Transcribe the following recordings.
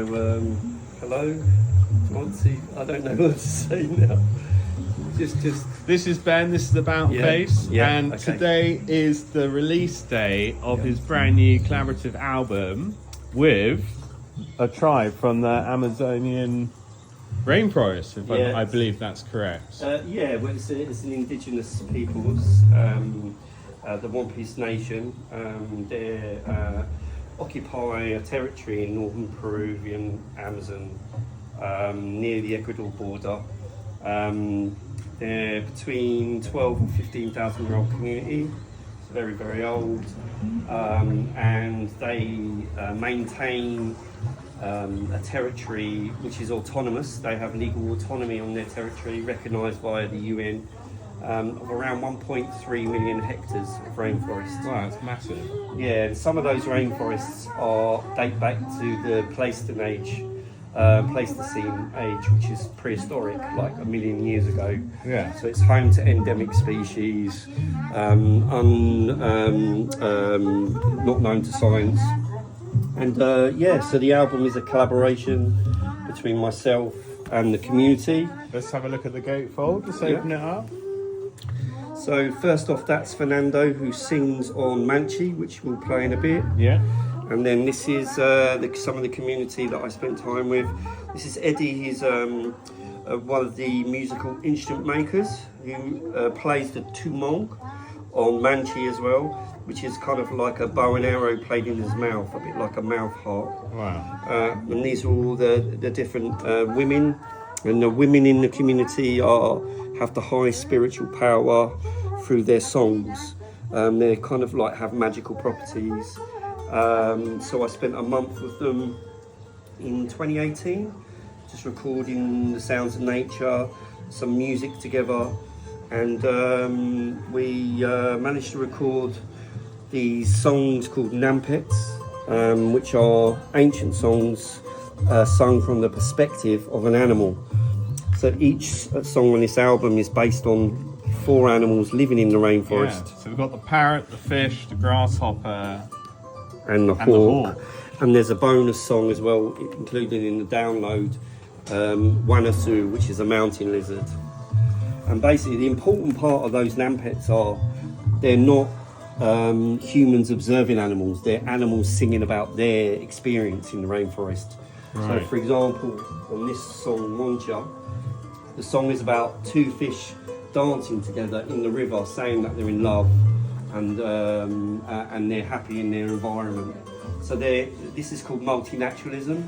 hello, Monty. I don't know what to say now. Just. This is Ben. This is Aboutface, and okay. today is the release day of his brand new collaborative album with a tribe from the Amazonian rainforest. If I believe that's correct. Well, it's an indigenous peoples, the Wampís Nation. They occupy a territory in northern Peruvian Amazon, near the Ecuador border. They're between 12 and 15,000 year old community. It's very, very old, and they maintain a territory which is autonomous. They have legal autonomy on their territory, recognised by the UN, of around 1.3 million hectares of rainforest. Wow, that's massive. Yeah, and some of those rainforests date back to the Pleistocene age, which is prehistoric, like 1 million years ago. Yeah. So it's home to endemic species, not known to science. And so the album is a collaboration between myself and the community. Let's have a look at the gatefold. Let's open it up. So first off, that's Fernando, who sings on Manchi, which we'll play in a bit. Yeah. And then this is some of the community that I spent time with. This is Eddie. He's one of the musical instrument makers who plays the tumong on Manchi as well, which is kind of like a bow and arrow played in his mouth, a bit like a mouth harp. Wow. And these are all the different women, and the women in the community have the high spiritual power through their songs. They kind of like have magical properties. So I spent a month with them in 2018, just recording the sounds of nature, some music together, and we managed to record these songs called nampets, which are ancient songs sung from the perspective of an animal. So each song on this album is based on 4 animals living in the rainforest. Yeah. So we've got the parrot, the fish, the grasshopper, and the hawk. And there's a bonus song as well included in the download, Wanasu, which is a mountain lizard. And basically the important part of those nampets are they're not humans observing animals, they're animals singing about their experience in the rainforest. Right. So for example, on this song Moncha, the song is about 2 fish dancing together in the river, saying that they're in love and they're happy in their environment. So this is called multinaturalism,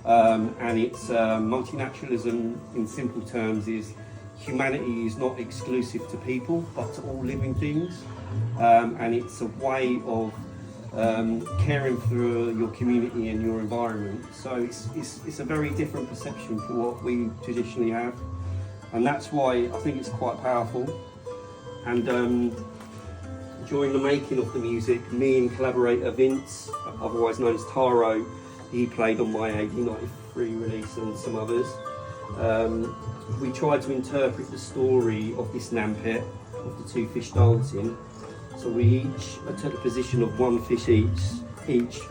and it's multinaturalism in simple terms is humanity is not exclusive to people but to all living things, and it's a way of caring for your community and your environment. So it's a very different perception for what we traditionally have, and that's why I think it's quite powerful. And during the making of the music, me and collaborator Vince, otherwise known as Taro, he played on my AD 93 release and some others. We tried to interpret the story of this nampet, of the 2 fish dancing. So we each took the position of 1 fish each.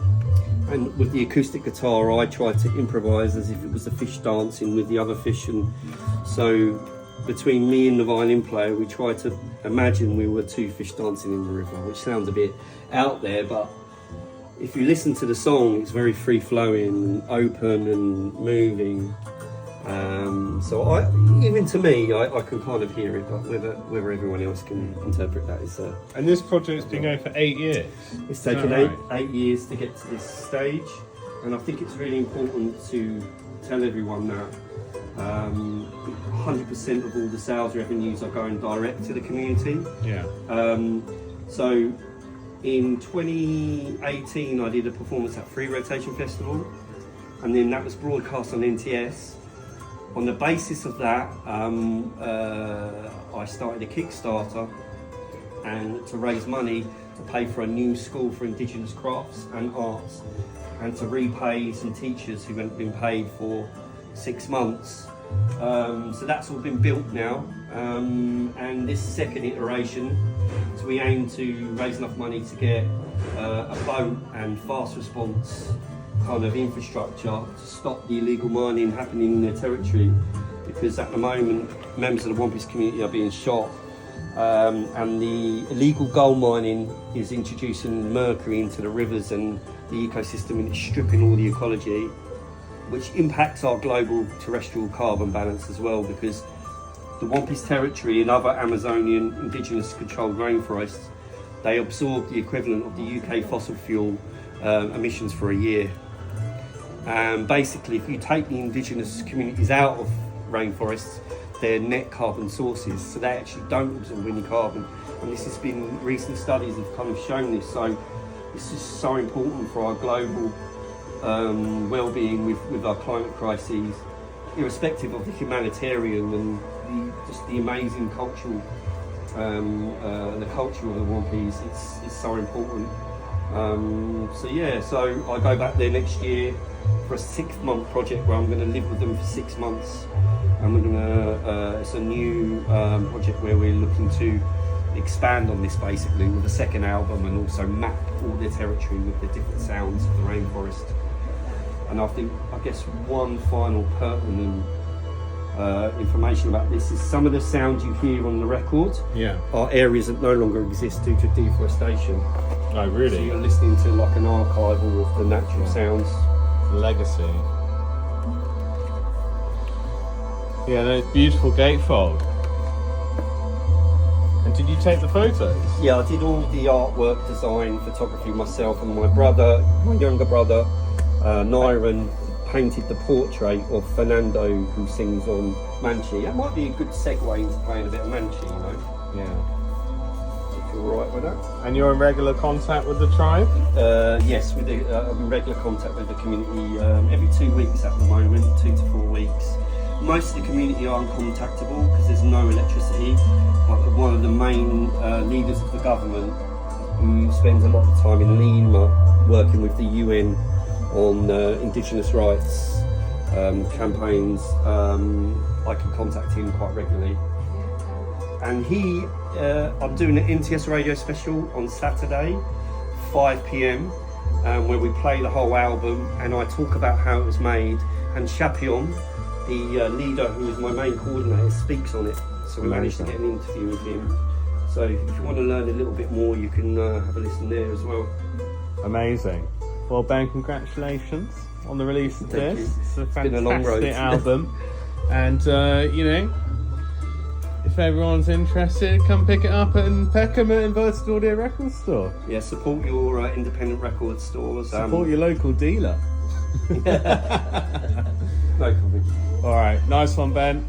And with the acoustic guitar, I tried to improvise as if it was a fish dancing with the other fish. And so between me and the violin player, we tried to imagine we were 2 fish dancing in the river, which sounds a bit out there, but if you listen to the song, it's very free-flowing, open and moving. So even to me, I can kind of hear it, but whether everyone else can interpret that is... And this project's been going for 8 years. It's taken eight years to get to this stage, and I think it's really important to tell everyone that 100% of all the sales revenues are going direct to the community. Yeah. So in 2018 I did a performance at Free Rotation Festival, and then that was broadcast on NTS. On the basis of that, I started a Kickstarter and to raise money to pay for a new school for Indigenous crafts and arts, and to repay some teachers who hadn't been paid for 6 months. So that's all been built now, and this second iteration, so we aim to raise enough money to get a boat and fast response kind of infrastructure to stop the illegal mining happening in their territory, because at the moment members of the Wampís community are being shot, and the illegal gold mining is introducing mercury into the rivers and the ecosystem, and it's stripping all the ecology, which impacts our global terrestrial carbon balance as well, because the Wampís territory and other Amazonian indigenous controlled rainforests, they absorb the equivalent of the UK fossil fuel emissions for a year. And basically, if you take the indigenous communities out of rainforests, they're net carbon sources, so they actually don't absorb any carbon. And this has been, recent studies have kind of shown this, so this is so important for our global well-being with our climate crises, irrespective of the humanitarian and just the amazing cultural, the culture of the Wampís. It's so important. So I go back there next year for a 6-month project where I'm going to live with them for 6 months, and we're going to. It's a new project where we're looking to expand on this basically with a second album, and also map all their territory with the different sounds of the rainforest. And I guess one final pertinent information about this is some of the sounds you hear on the record are areas that no longer exist due to deforestation. Oh, really? So you're listening to like an archival of the natural sounds. Legacy. Yeah, no, it's beautiful gatefold. And did you take the photos? Yeah, I did all the artwork, design, photography myself, and my younger brother, Nyron, painted the portrait of Fernando who sings on Manchi. That might be a good segue into playing a bit of Manchi, you know? Yeah. If you're alright with that. And you're in regular contact with the tribe? Yes, I'm in regular contact with the community every 2 weeks at the moment, 2 to 4 weeks. Most of the community are uncontactable because there's no electricity, but one of the main leaders of the government, who spends a lot of time in Lima working with the UN on indigenous rights campaigns, I can contact him quite regularly. And I'm doing an NTS radio special on Saturday, 5 PM, where we play the whole album and I talk about how it was made, and Chapion, the leader who is my main coordinator, speaks on it. So we managed to get an interview with him. So if you want to learn a little bit more, you can have a listen there as well. Amazing. Well, Ben, congratulations on the release of Thank this. you. It's a Been a long road. fantastic album. And, if everyone's interested, come pick it up at Peckham at Inverted Audio Record Store. Yeah, support your independent record stores. Support your local dealer. No comment. All right, nice one, Ben.